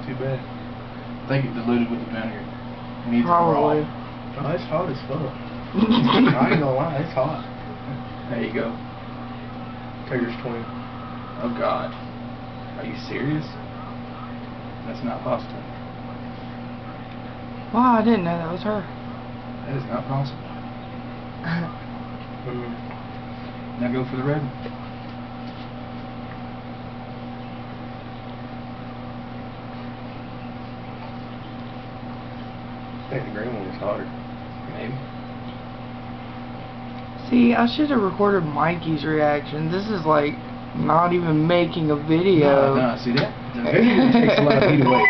not too bad. I think it diluted with the vinegar. It needs Probably. it raw. Oh, it's hot as fuck. I ain't gonna lie, it's hot. There you go. Tater's twin. Oh God. Are you serious? That's not pasta. Wow, I didn't know that was her. That is not possible. Now go for the red one. I think the green one is hotter. Maybe. See, I should have recorded Mikey's reaction. This is like not even making a video. No, see that? The video takes a lot of heat away.